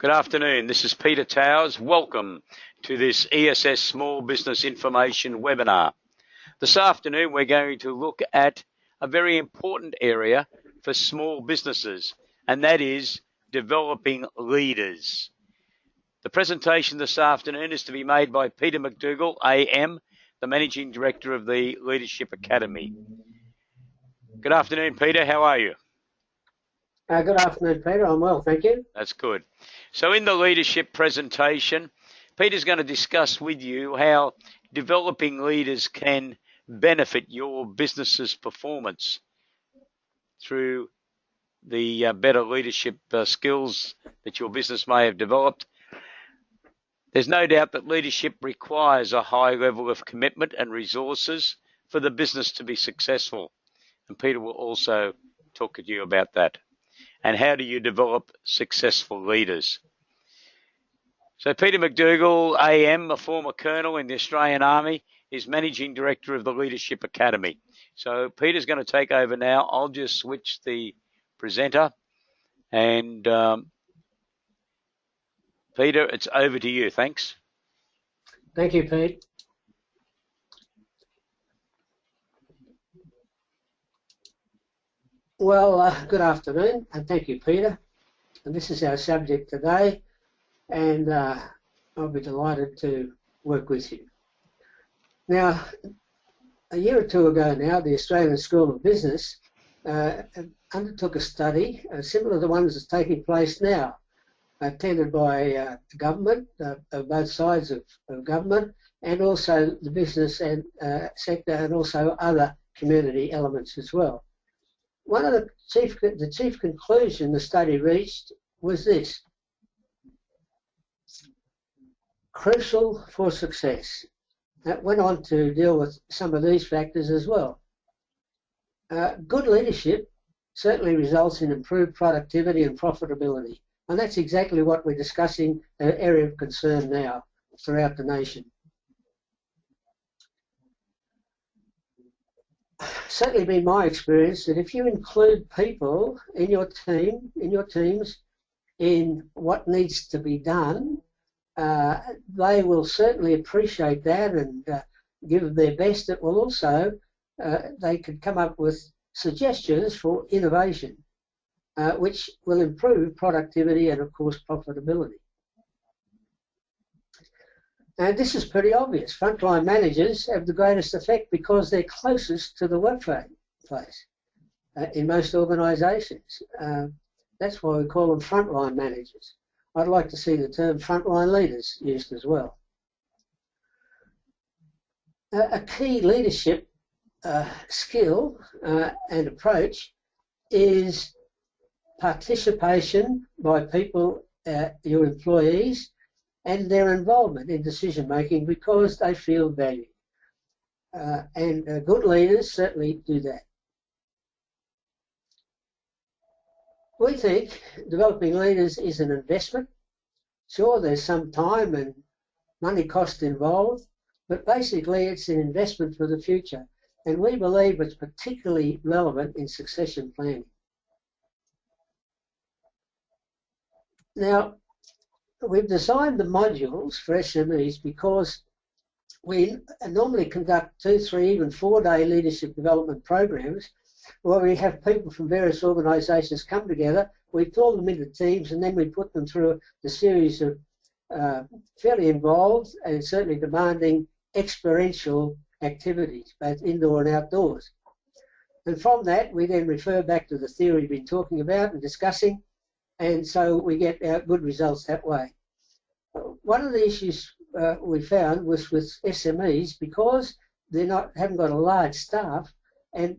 Good afternoon. This is Peter Towers. Welcome to this ESS Small Business Information webinar. This afternoon, we're going to look at a very important area for small businesses, and that is developing leaders. The presentation this afternoon is to be made by Peter McDougall, AM, the Managing Director of the Leadership Academy. Good afternoon, Peter. How are you? Good afternoon, Peter. I'm well, thank you. That's good. So in the leadership presentation, Peter's going to discuss with you how developing leaders can benefit your business's performance through the better leadership skills that your business may have developed. There's no doubt that leadership requires a high level of commitment and resources for the business to be successful. And Peter will also talk to you about that. And how do you develop successful leaders? So Peter McDougall, AM, a former colonel in the Australian Army, is Managing Director of the Leadership Academy. So Peter's going to take over now. I'll just switch the presenter. And Peter, it's over to you. Thanks. Thank you, Pete. Well, good afternoon, and thank you, Peter. And this is our subject today, and I'll be delighted to work with you. Now, a year or two ago now, the Australian School of Business undertook a study similar to the ones that's taking place now, attended by the government, both sides of government, and also the business and sector, and also other community elements as well. One of the chief conclusion the study reached was this: crucial for success. That went on to deal with some of these factors as well. Good leadership certainly results in improved productivity and profitability, and that's exactly what we're discussing, an area of concern now throughout the nation. Certainly been my experience that if you include people in your team, in your teams, in what needs to be done, they will certainly appreciate that and give their best. It will also, they could come up with suggestions for innovation, which will improve productivity and, of course, profitability. And this is pretty obvious. Frontline managers have the greatest effect because they're closest to the workplace in most organisations. That's why we call them frontline managers. I'd like to see the term frontline leaders used as well. A key leadership skill and approach is participation by people, your employees, and their involvement in decision making because they feel valued. And good leaders certainly do that. We think developing leaders is an investment. Sure, there's some time and money cost involved, but basically it's an investment for the future. And we believe it's particularly relevant in succession planning. Now, we've designed the modules for SMEs because we normally conduct 2, 3, even 4-day leadership development programs where we have people from various organisations come together, we pull them into teams, and then we put them through a series of fairly involved and certainly demanding experiential activities, both indoor and outdoors. And from that, we then refer back to the theory we've been talking about and discussing, and so we get good results that way. One of the issues we found was with SMEs, because they haven't got a large staff, and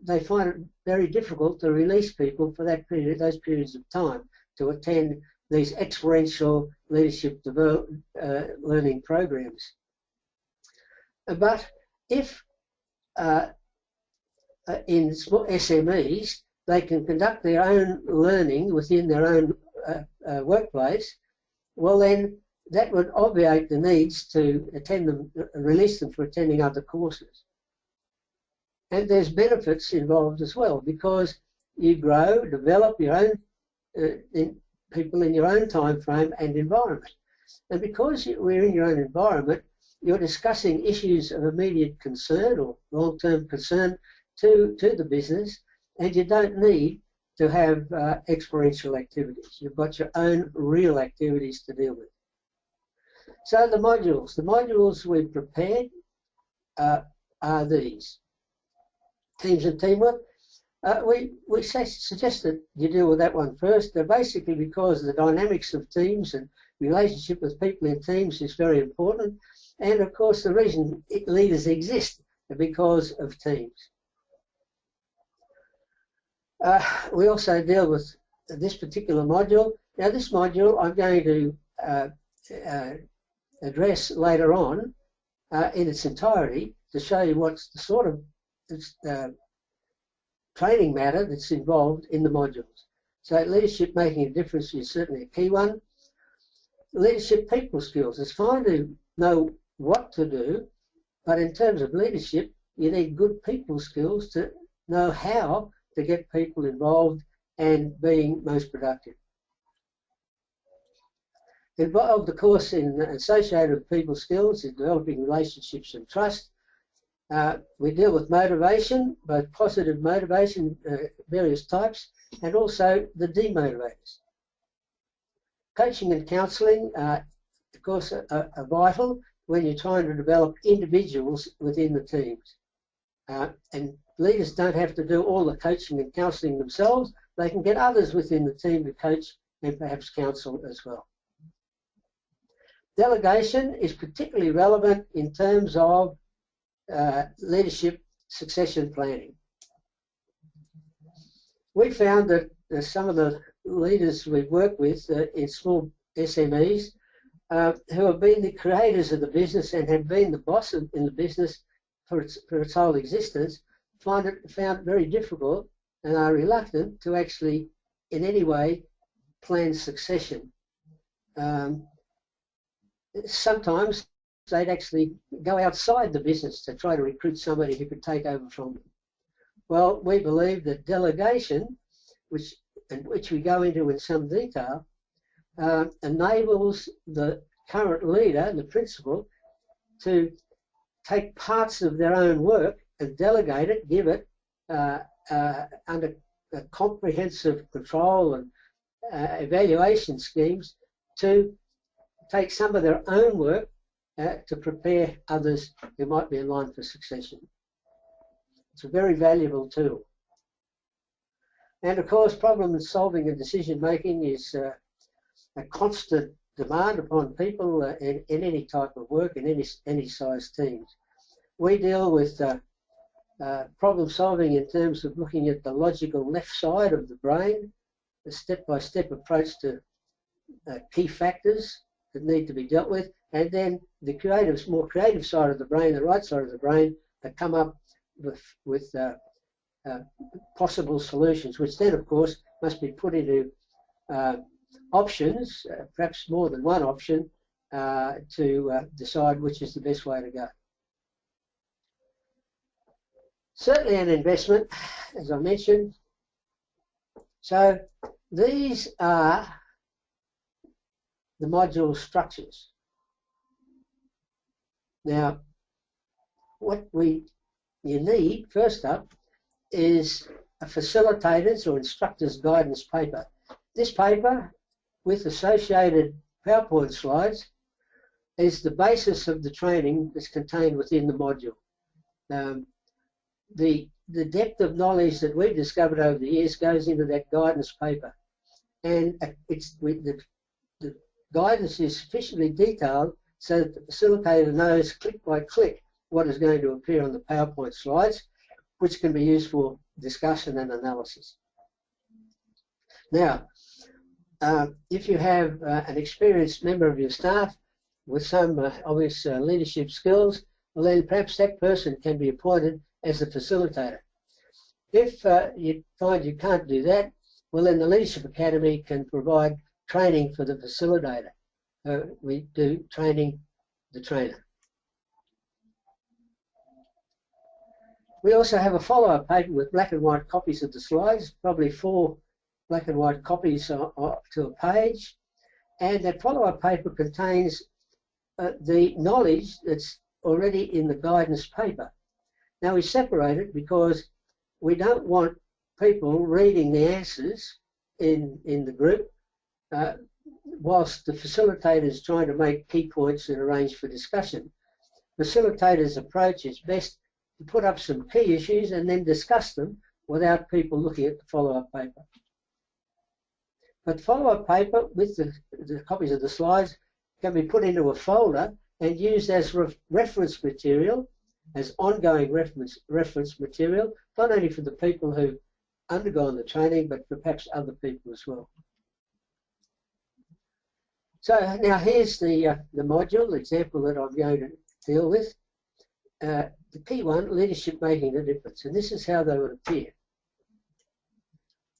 they find it very difficult to release people for that period, those periods of time, to attend these experiential leadership learning programs. But if in small SMEs they can conduct their own learning within their own workplace, well then that would obviate the needs to attend them, release them for attending other courses. And there's benefits involved as well, because you grow, develop your own people in your own time frame and environment. And because we're in your own environment, you're discussing issues of immediate concern or long-term concern to the business, and you don't need to have experiential activities. You've got your own real activities to deal with. So the modules we've prepared are these. Teams and teamwork. We suggest that you deal with that one first. They're basically because the dynamics of teams and relationship with people in teams is very important. And of course, the reason leaders exist is because of teams. We also deal with this particular module. Now, this module I'm going to address later on in its entirety to show you what's the sort of training matter that's involved in the modules. So leadership making a difference is certainly a key one. Leadership people skills. It's fine to know what to do, but in terms of leadership, you need good people skills to know how to get people involved and being most productive. Involved, of course, in associated with people skills is developing relationships and trust. We deal with motivation, both positive motivation, various types, and also the demotivators. Coaching and counselling, of course, are vital when you're trying to develop individuals within the teams. And leaders don't have to do all the coaching and counselling themselves. They can get others within the team to coach and perhaps counsel as well. Delegation is particularly relevant in terms of leadership succession planning. We found that some of the leaders we've worked with in small SMEs who have been the creators of the business and have been the boss in the business for its whole existence found it very difficult and are reluctant to actually in any way plan succession. Sometimes they'd actually go outside the business to try to recruit somebody who could take over from them. Well, we believe that delegation, which we go into in some detail, enables the current leader, the principal, to take parts of their own work and delegate it, give it under a comprehensive control and evaluation schemes to take some of their own work to prepare others who might be in line for succession. It's a very valuable tool. And of course, problem solving and decision making is a constant demand upon people in any type of work, in any size teams. We deal with problem solving in terms of looking at the logical left side of the brain, a step-by-step approach to key factors that need to be dealt with, and then the more creative side of the brain, the right side of the brain, that come up with possible solutions, which then, of course, must be put into options, perhaps more than one option, to decide which is the best way to go. Certainly an investment, as I mentioned. So these are the module structures. Now, what you need, first up, is a facilitator's or instructor's guidance paper. This paper, with associated PowerPoint slides, is the basis of the training that's contained within the module. The depth of knowledge that we've discovered over the years goes into that guidance paper. And the guidance is sufficiently detailed so that the facilitator knows click by click what is going to appear on the PowerPoint slides, which can be used for discussion and analysis. Now, if you have an experienced member of your staff with some obvious leadership skills, well then perhaps that person can be appointed as the facilitator. If you find you can't do that, well then the Leadership Academy can provide training for the facilitator. We do training the trainer. We also have a follow-up paper with black and white copies of the slides, probably 4 black and white copies to a page, and that follow-up paper contains the knowledge that's already in the guidance paper. Now we separate it because we don't want people reading the answers in the group whilst the facilitator is trying to make key points and arrange for discussion. Facilitator's approach is best to put up some key issues and then discuss them without people looking at the follow-up paper. But follow-up paper with the copies of the slides can be put into a folder and used as reference material, as ongoing reference material, not only for the people who've undergone the training, but for perhaps other people as well. So now here's the module, the example that I'm going to deal with. The key one, leadership making a difference, and this is how they would appear.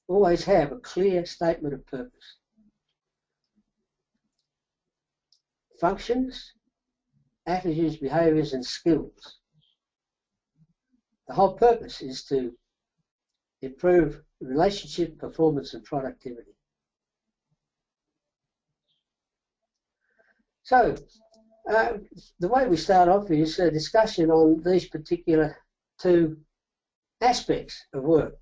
Always have a clear statement of purpose. Functions, attitudes, behaviours and skills. The whole purpose is to improve relationship, performance and productivity. So, the way we start off is a discussion on these particular two aspects of work.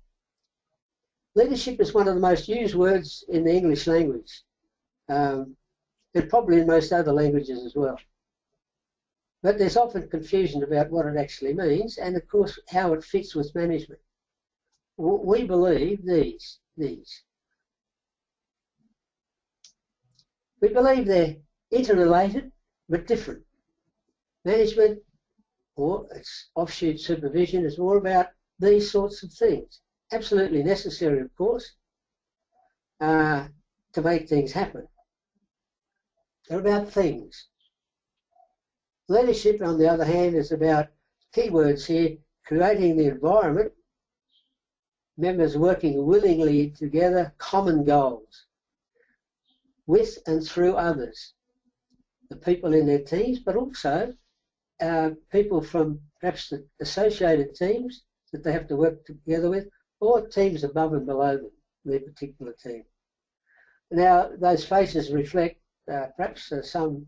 Leadership is one of the most used words in the English language, and probably in most other languages as well. But there's often confusion about what it actually means and, of course, how it fits with management. We believe these. We believe they're interrelated but different. Management, or its offshoot supervision, is more about these sorts of things. Absolutely necessary, of course, to make things happen. They're about things. Leadership, on the other hand, is about keywords here: creating the environment, members working willingly together, common goals, with and through others, the people in their teams, but also people from perhaps the associated teams that they have to work together with, or teams above and below them, their particular team. Now, those faces reflect perhaps some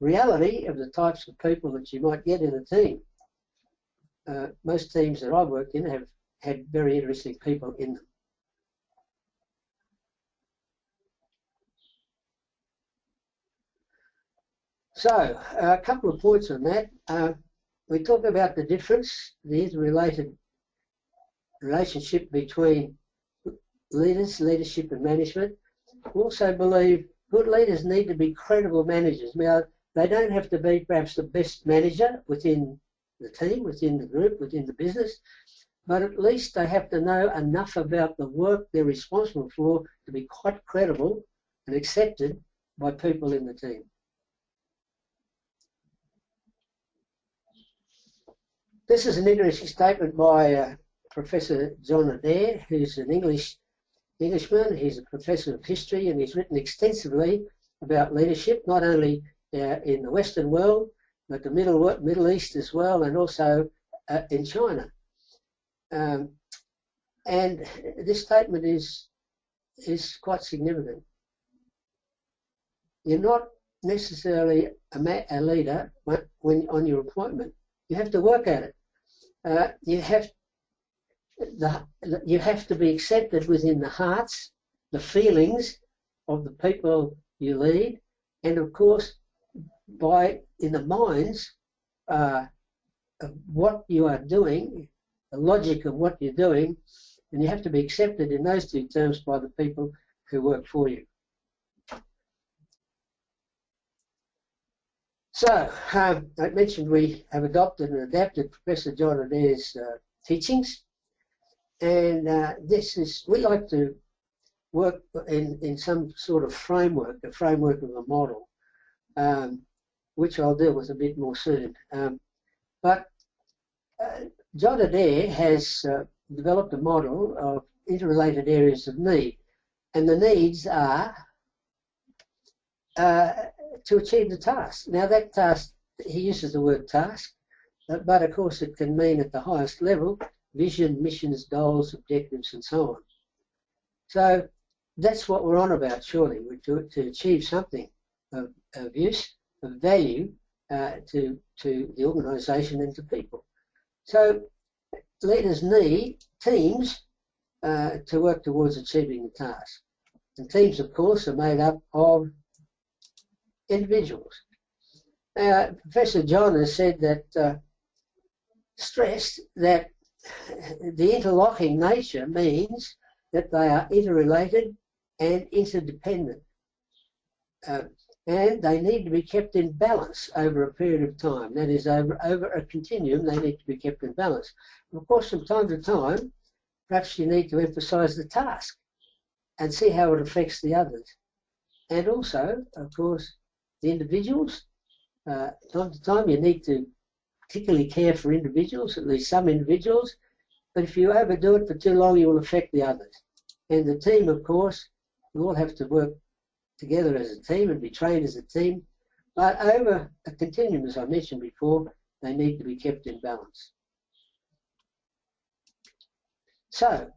reality of the types of people that you might get in a team. Most teams that I've worked in have had very interesting people in them. So, a couple of points on that. We talk about the difference, the interrelated relationship between leaders, leadership and management. We also believe good leaders need to be credible managers. Now, they don't have to be perhaps the best manager within the team, within the group, within the business, but at least they have to know enough about the work they're responsible for to be quite credible and accepted by people in the team. This is an interesting statement by Professor John Adair, who's an Englishman. He's a professor of history and he's written extensively about leadership, not only in the Western world, but the Middle East as well, and also in China. And this statement is quite significant. You're not necessarily a leader when on your appointment. You have to work at it. You have to be accepted within the hearts, the feelings of the people you lead, and of course, in the minds of what you are doing, the logic of what you're doing, and you have to be accepted in those two terms by the people who work for you. So, I mentioned we have adopted and adapted Professor John Adair's teachings, and we like to work in some sort of framework, a framework of a model, which I'll deal with a bit more soon. But John Adair has developed a model of interrelated areas of need, and the needs are to achieve the task. Now that task, he uses the word task, but of course it can mean at the highest level, vision, missions, goals, objectives and so on. So that's what we're on about, surely, to achieve something of use, of value to the organisation and to people. So leaders need teams to work towards achieving the task. And teams, of course, are made up of individuals. Professor John has said that, stressed that the interlocking nature means that they are interrelated and interdependent. And they need to be kept in balance over a period of time. That is, over a continuum, they need to be kept in balance. And of course, from time to time, perhaps you need to emphasise the task and see how it affects the others. And also, of course, the individuals. Time to time, you need to particularly care for individuals, at least some individuals. But if you overdo it for too long, you will affect the others. And the team, of course, we all have to work together as a team and be trained as a team. But over a continuum, as I mentioned before, they need to be kept in balance. So,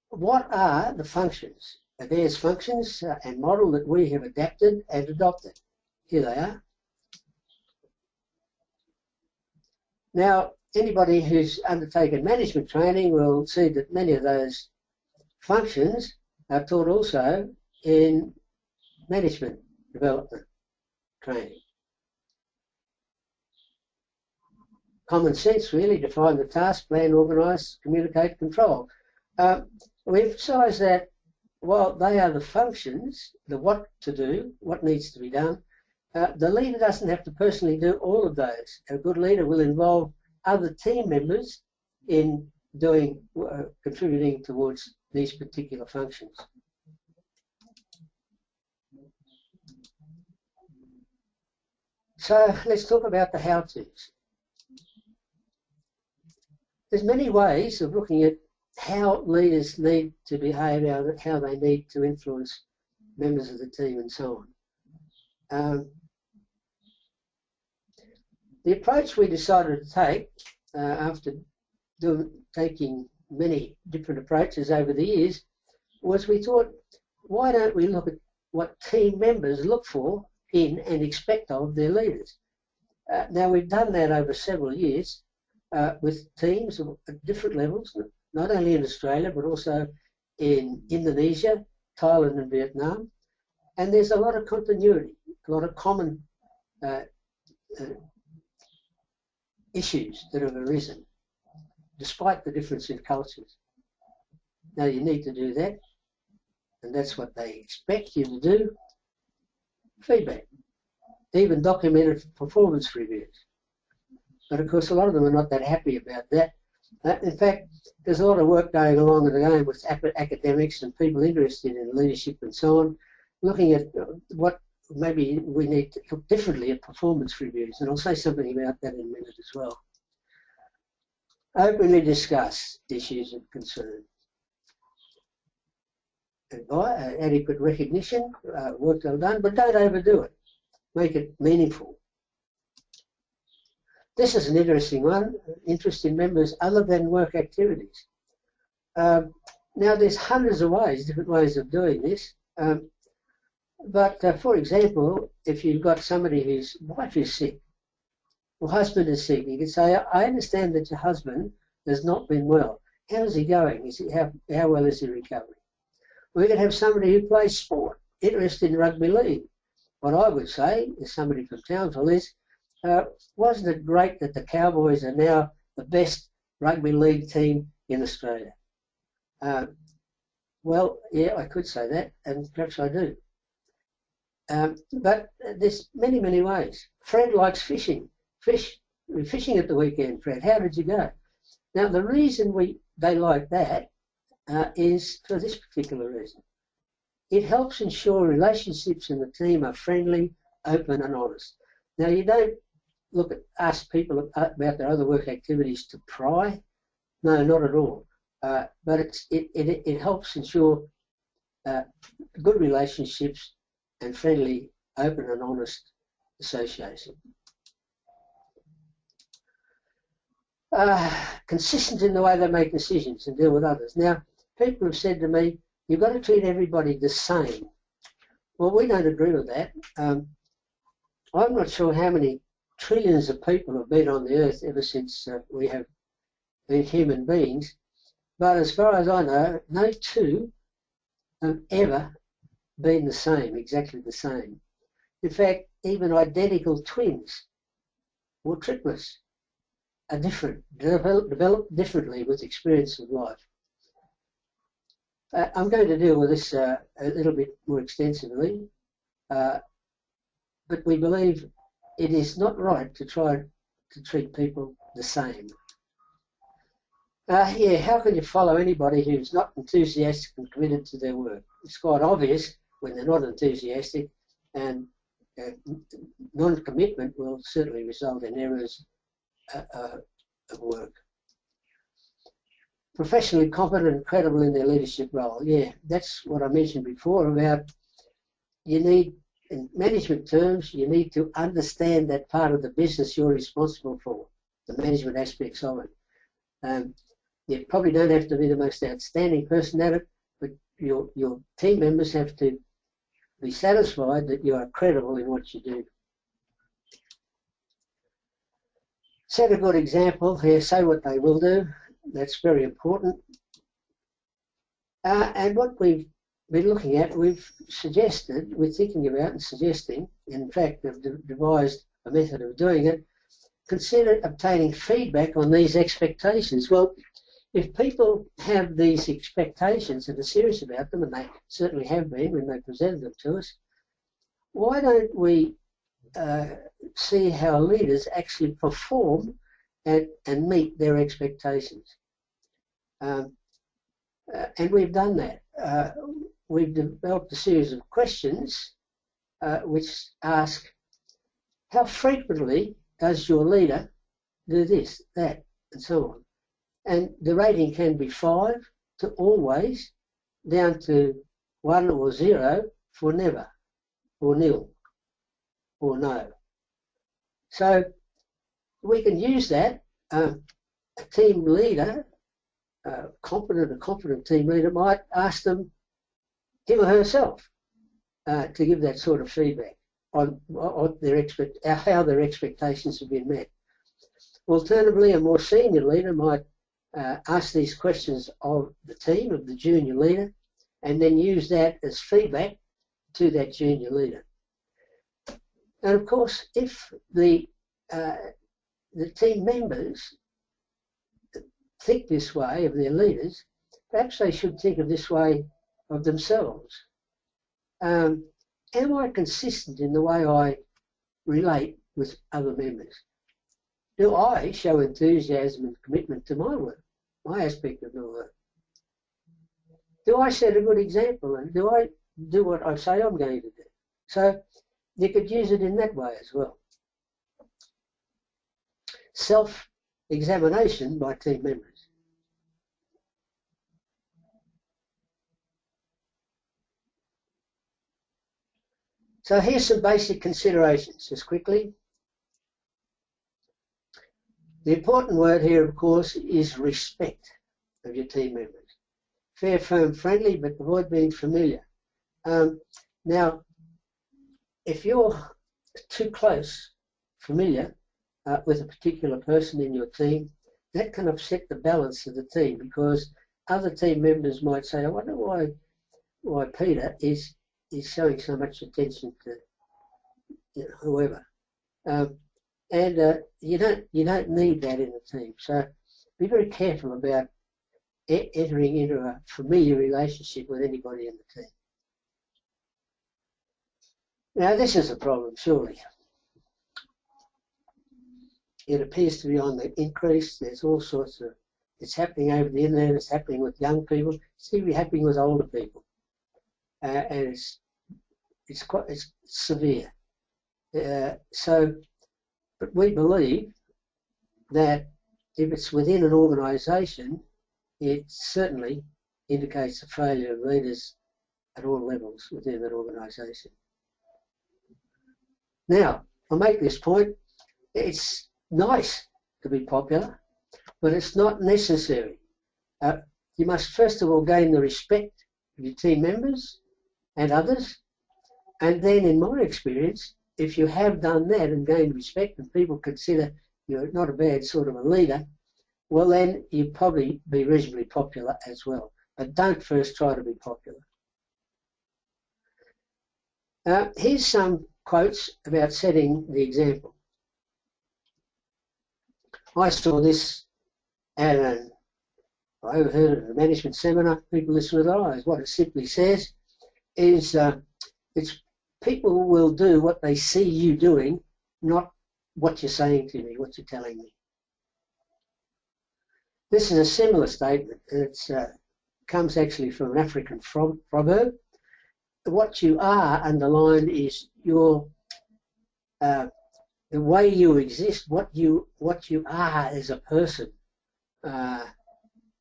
what are the functions? There's functions and model that we have adapted and adopted. Here they are. Now, anybody who's undertaken management training will see that many of those functions are taught also in management development training. Common sense, really, define the task, plan, organise, communicate, control. We emphasise that while they are the functions, the what to do, what needs to be done, the leader doesn't have to personally do all of those. A good leader will involve other team members in doing, contributing towards these particular functions. So let's talk about the how-tos. There's many ways of looking at how leaders need to behave, how they need to influence members of the team and so on. The approach we decided to take after taking many different approaches over the years was we thought, why don't we look at what team members look for in and expect of their leaders? Now, we've done that over several years with teams at different levels, not only in Australia, but also in Indonesia, Thailand and Vietnam. And there's a lot of continuity, a lot of common issues that have arisen, despite the difference in cultures. Now, you need to do that, and that's what they expect you to do. Feedback, even documented performance reviews. But of course, a lot of them are not that happy about that. In fact, there's a lot of work going along in the game with academics and people interested in leadership and so on, looking at what maybe we need to look differently at performance reviews, and I'll say something about that in a minute as well. Openly discuss issues of concern. Adequate recognition, work well done, but don't overdo it. Make it meaningful. This is an interesting one, interest in members other than work activities. Now, there's hundreds of ways, different ways of doing this. But for example, if you've got somebody whose wife is sick, or husband is sick, you can say, I understand that your husband has not been well. How's he going? How well is he recovering? We could have somebody who plays sport, interested in rugby league. What I would say, as somebody from Townsville, is, wasn't it great that the Cowboys are now the best rugby league team in Australia? Well, yeah, I could say that, and perhaps I do. But there's many, many ways. Fred likes fishing. Fishing at the weekend, Fred. How did you go? Now, the reason they like that is for this particular reason. It helps ensure relationships in the team are friendly, open and honest. Now, you don't ask people about their other work activities to pry. No, not at all. But it helps ensure good relationships and friendly, open and honest association. Consistent in the way they make decisions and deal with others. Now, people have said to me, you've got to treat everybody the same. Well, we don't agree with that. I'm not sure how many trillions of people have been on the earth ever since we have been human beings, but as far as I know, no two have ever been the same, exactly the same. In fact, even identical twins or triplets are different, develop differently with experience of life. I'm going to deal with this a little bit more extensively, but we believe it is not right to try to treat people the same. Yeah, how can you follow anybody who's not enthusiastic and committed to their work? It's quite obvious when they're not enthusiastic, and non-commitment will certainly result in errors of work. Professionally competent and credible in their leadership role. Yeah, that's what I mentioned before about you need, in management terms, you need to understand that part of the business you're responsible for, the management aspects of it. You probably don't have to be the most outstanding person at it, but your team members have to be satisfied that you are credible in what you do. Set a good example here, say what they will do. That's very important. And what we've been looking at, we're thinking about and suggesting, in fact, have devised a method of doing it, consider obtaining feedback on these expectations. Well, if people have these expectations and are serious about them, and they certainly have been when they presented them to us, why don't we see how leaders actually perform and meet their expectations? And we've done that. We've developed a series of questions which ask, how frequently does your leader do this, that, and so on? And the rating can be 5 to always, down to 1 or 0 for never, or nil, or no. So we can use that. A team leader, a competent team leader might ask them, him or herself, to give that sort of feedback on how their expectations have been met. Alternatively, a more senior leader might ask these questions of the team, of the junior leader, and then use that as feedback to that junior leader. And of course, if the team members think this way of their leaders, perhaps they should think of this way of themselves. Am I consistent in the way I relate with other members? Do I show enthusiasm and commitment to my work, my aspect of my work? Do I set a good example, and do I do what I say I'm going to do? So you could use it in that way as well. Self-examination by team members. So here's some basic considerations, just quickly. The important word here, of course, is respect of your team members. Fair, firm, friendly, but avoid being familiar. Now, if you're too close, familiar, with a particular person in your team, that can upset the balance of the team, because other team members might say, I wonder why Peter is showing so much attention to whoever. You don't need that in a team. So be very careful about entering into a familiar relationship with anybody in the team. Now this is a problem, surely. It appears to be on the increase. There's all sorts of, it's happening over the internet, it's happening with young people, it's even happening with older people. And it's severe. But we believe that if it's within an organisation, it certainly indicates a failure of leaders at all levels within that organisation. Now, I'll make this point. It's nice to be popular, but it's not necessary. You must first of all gain the respect of your team members and others. And then in my experience, if you have done that and gained respect and people consider you're not a bad sort of a leader, well then you'll probably be reasonably popular as well. But don't first try to be popular. Here's some quotes about setting the example. I saw this at I overheard it at a management seminar. People listen with their eyes. What it simply says is it's people will do what they see you doing, not what you're saying to me, what you're telling me. This is a similar statement. It comes actually from an African proverb. What you are underlined is your the way you exist, what you are as a person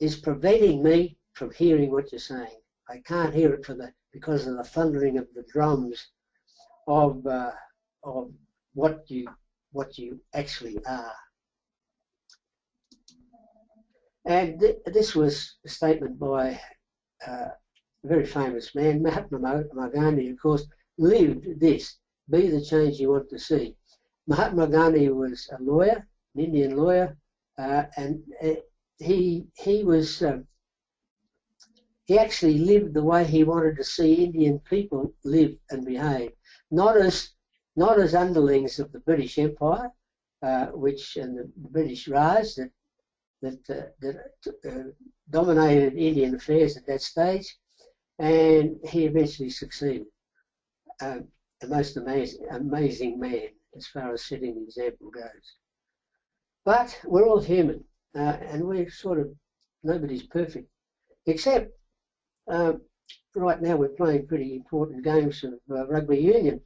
is preventing me from hearing what you're saying. I can't hear it because of the thundering of the drums of what you actually are. And this was a statement by a very famous man, Mahatma Gandhi, of course, lived this: be the change you want to see. Mahatma Gandhi was a lawyer, an Indian lawyer, and he actually lived the way he wanted to see Indian people live and behave, not as underlings of the British Empire, and the British Raj that dominated Indian affairs at that stage, and he eventually succeeded. A most amazing man as far as setting the example goes. But we're all human, and we're nobody's perfect, except right now we're playing pretty important games of rugby union,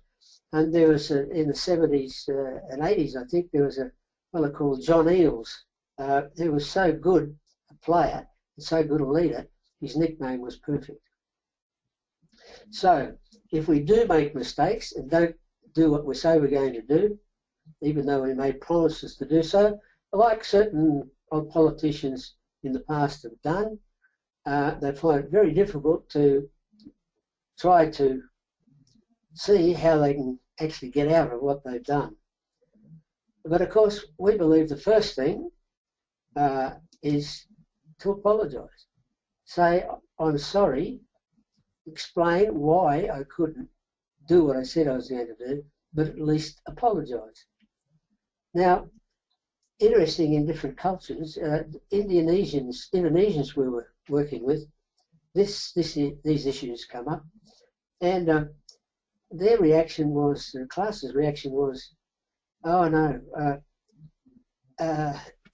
and there was in the 70s and 80s, I think, there was a fellow called John Eales, who was so good a player and so good a leader, his nickname was Perfect. So if we do make mistakes and don't do what we say we're going to do, even though we made promises to do so, like certain politicians in the past have done, they find it very difficult to try to see how they can actually get out of what they've done. But of course, we believe the first thing is to apologise. Say, I'm sorry, explain why I couldn't do what I said I was going to do, but at least apologise. Now, interesting in different cultures, Indonesians we were working with, these issues come up, and their reaction was, the class's reaction was, oh no,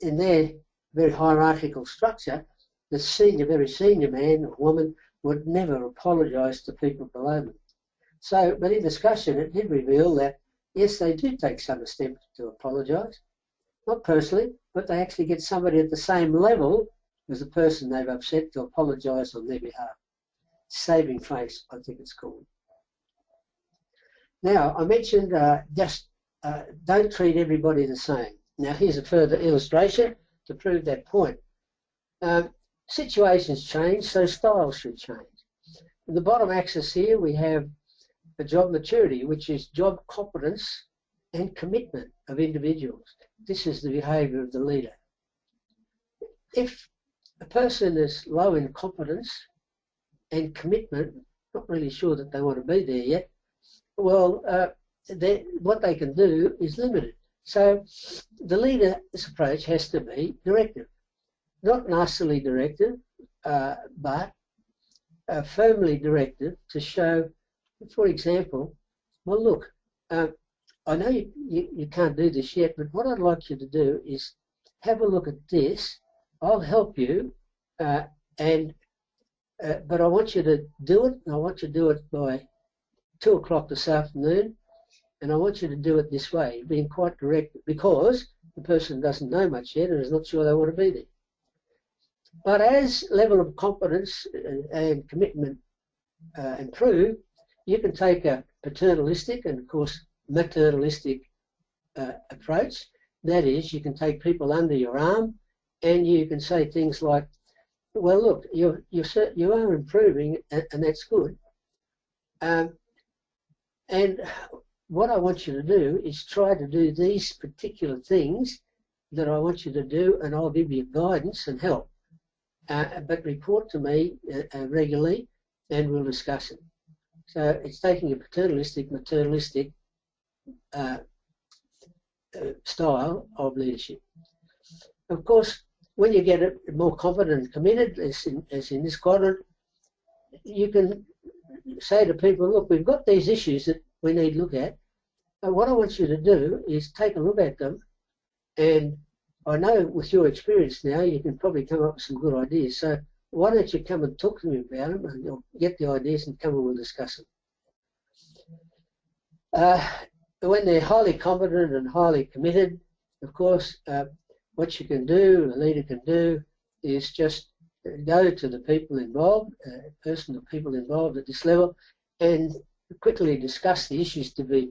in their very hierarchical structure, the very senior man or woman would never apologise to people below them. So, but in discussion, it did reveal that, yes, they do take some steps to apologise, not personally, but they actually get somebody at the same level as the person they've upset to apologise on their behalf. Saving face, I think it's called. Now, I mentioned don't treat everybody the same. Now, here's a further illustration to prove that point. Situations change, so styles should change. In the bottom axis here, we have the job maturity, which is job competence and commitment of individuals. This is the behaviour of the leader. If a person is low in competence and commitment, not really sure that they want to be there yet, well, what they can do is limited. So the leader's approach has to be directive. Not nastily directive, but firmly directive to show, for example, well, look, I know you can't do this yet, but what I'd like you to do is have a look at this. I'll help you, but I want you to do it, and I want you to do it by 2 o'clock this afternoon, and I want you to do it this way, being quite direct, because the person doesn't know much yet and is not sure they want to be there. But as level of competence and commitment improve, you can take a paternalistic and, of course, maternalistic approach. That is, you can take people under your arm and you can say things like, Well, look, you are improving, and that's good. And what I want you to do is try to do these particular things that I want you to do, and I'll give you guidance and help. But report to me regularly, and we'll discuss it. So it's taking a paternalistic, maternalistic style of leadership. Of course, when you get more confident and committed, as in this quadrant, you can say to people, look, we've got these issues that we need to look at. And what I want you to do is take a look at them, and I know with your experience now, you can probably come up with some good ideas. So why don't you come and talk to me about them, and you'll get the ideas and come and we'll discuss them. When they're highly competent and highly committed, of course, what you can do, a leader can do, is just go to the people involved, personal people involved at this level, and quickly discuss the issues to be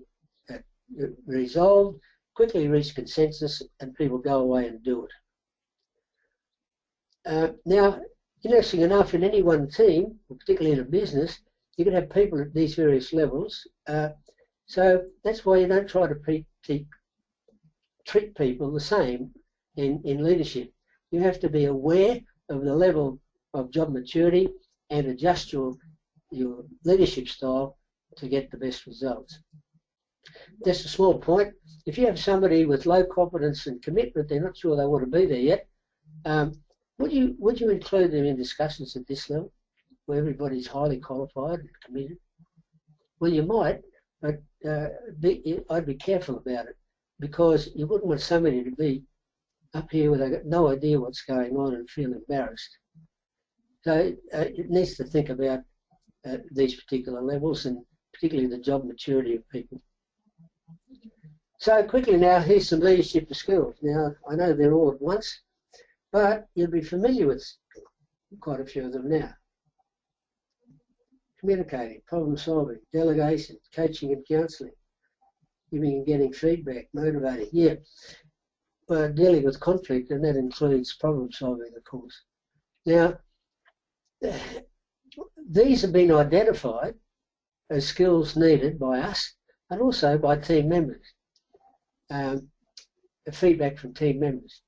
resolved, quickly reach consensus, and people go away and do it. Now, interesting enough, in any one team, particularly in a business, you can have people at these various levels. So that's why you don't try to treat people the same in leadership. You have to be aware of the level of job maturity and adjust your leadership style to get the best results. Just a small point, if you have somebody with low confidence and commitment, they're not sure they want to be there yet, would you include them in discussions at this level where everybody's highly qualified and committed? Well, you might, but I'd be careful about it, because you wouldn't want somebody to be up here where they've got no idea what's going on and feel embarrassed. So it needs to think about these particular levels, and particularly the job maturity of people. So quickly now, here's some leadership skills. Now, I know they're all at once, but you'll be familiar with quite a few of them now. Communicating, problem solving, delegation, coaching and counselling, giving and getting feedback, motivating. Yeah, dealing with conflict, and that includes problem solving, of course. Now, these have been identified as skills needed by us and also by team members. Feedback from team members.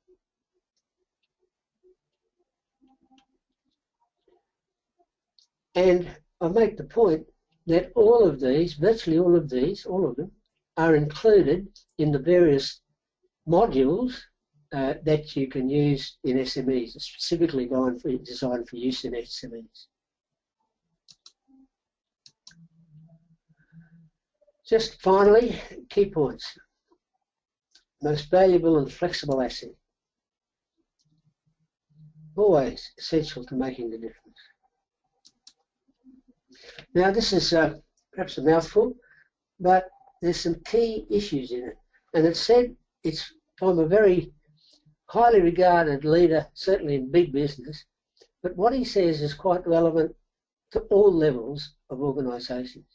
And I make the point that all of these, virtually all of these, all of them, are included in the various modules that you can use in SMEs, specifically designed for use in SMEs. Just finally, key points. Most valuable and flexible asset. Always essential to making the difference. Now, this is perhaps a mouthful, but there's some key issues in it. And it's said it's from a very highly regarded leader, certainly in big business, but what he says is quite relevant to all levels of organisations.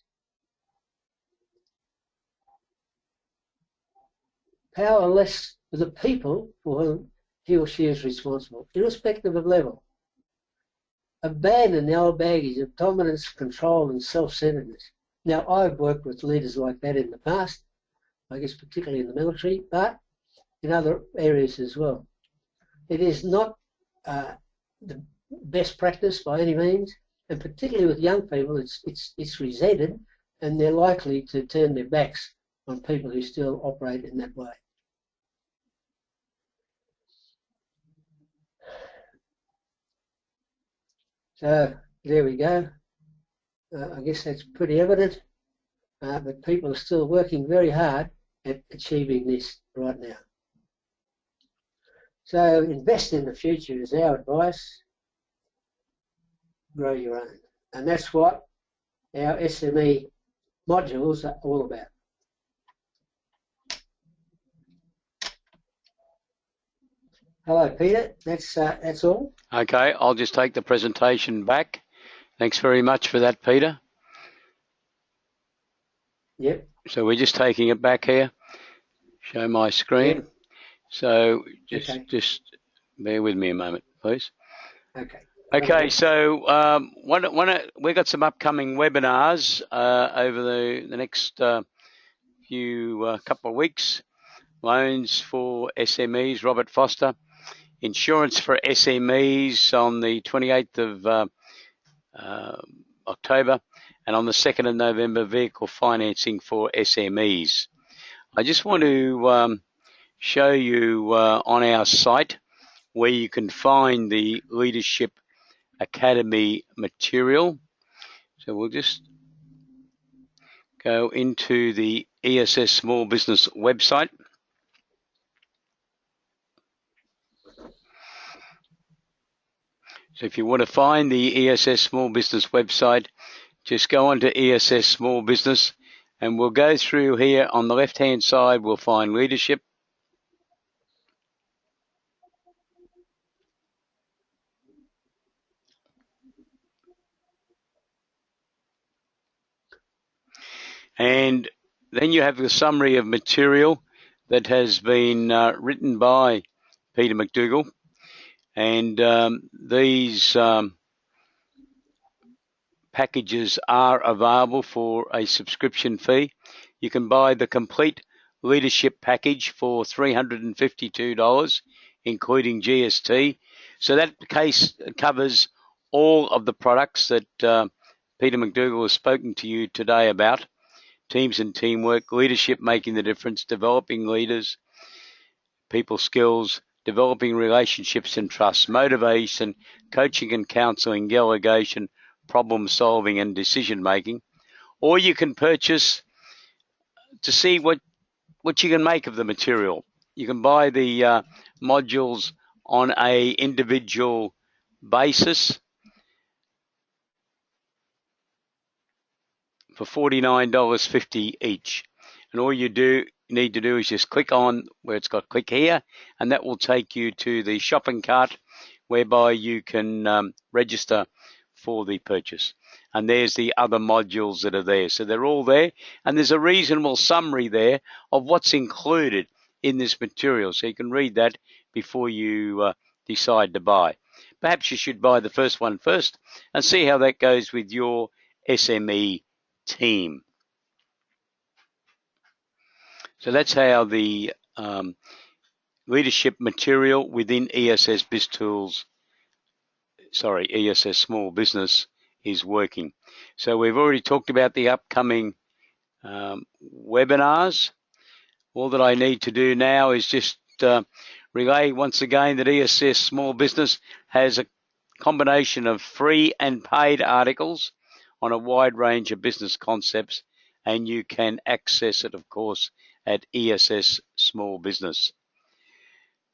Powerless for the people for whom he or she is responsible, irrespective of level. Abandon the old baggage of dominance, control and self-centeredness. Now, I've worked with leaders like that in the past, I guess particularly in the military, but in other areas as well. It is not the best practice by any means, and particularly with young people, it's resented, and they're likely to turn their backs on people who still operate in that way. So there we go. I guess that's pretty evident, but people are still working very hard at achieving this right now. So invest in the future is our advice. Grow your own. And that's what our SME modules are all about. Hello, Peter. That's all. Okay, I'll just take the presentation back. Thanks very much for that, Peter. Yep. So we're just taking it back here. Show my screen. Yep. So just bear with me a moment, please. Okay. Okay, so we've got some upcoming webinars over the next few couple of weeks. Loans for SMEs, Robert Foster. Insurance for SMEs on the 28th of October, and on the 2nd of November, vehicle financing for SMEs. I just want to show you on our site where you can find the Leadership Academy material. So we'll just go into the ESS Small Business website. So if you want to find the ESS Small Business website, just go onto ESS Small Business, and we'll go through here. On the left-hand side, we'll find leadership. And then you have the summary of material that has been written by Peter McDougall. And these packages are available for a subscription fee. You can buy the complete leadership package for $352, including GST. So that case covers all of the products that Peter McDougall has spoken to you today about. Teams and teamwork, leadership making the difference, developing leaders, people skills, developing relationships and trust, motivation, coaching and counseling, delegation, problem solving and decision making. Or you can purchase to see what you can make of the material. You can buy the modules on a individual basis for $49.50 each. And all you need to do is just click on where it's got click here, and that will take you to the shopping cart whereby you can register for the purchase. And there's the other modules that are there. So they're all there, and there's a reasonable summary there of what's included in this material. So you can read that before you decide to buy. Perhaps you should buy the first one first and see how that goes with your SME team. So that's how the leadership material within ESS ESS Small Business is working. So we've already talked about the upcoming webinars. All that I need to do now is just relay once again that ESS Small Business has a combination of free and paid articles on a wide range of business concepts, and you can access it, of course, at ESS Small Business.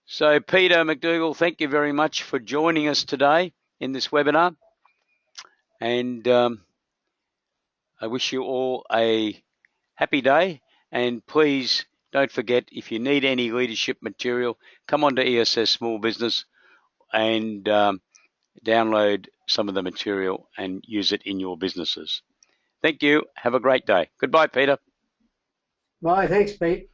So Peter McDougall, thank you very much for joining us today in this webinar, and I wish you all a happy day. And please don't forget, if you need any leadership material, come on to ESS Small Business and download some of the material and use it in your businesses. Thank you. Have a great day. Goodbye, Peter. Bye. Thanks, Pete.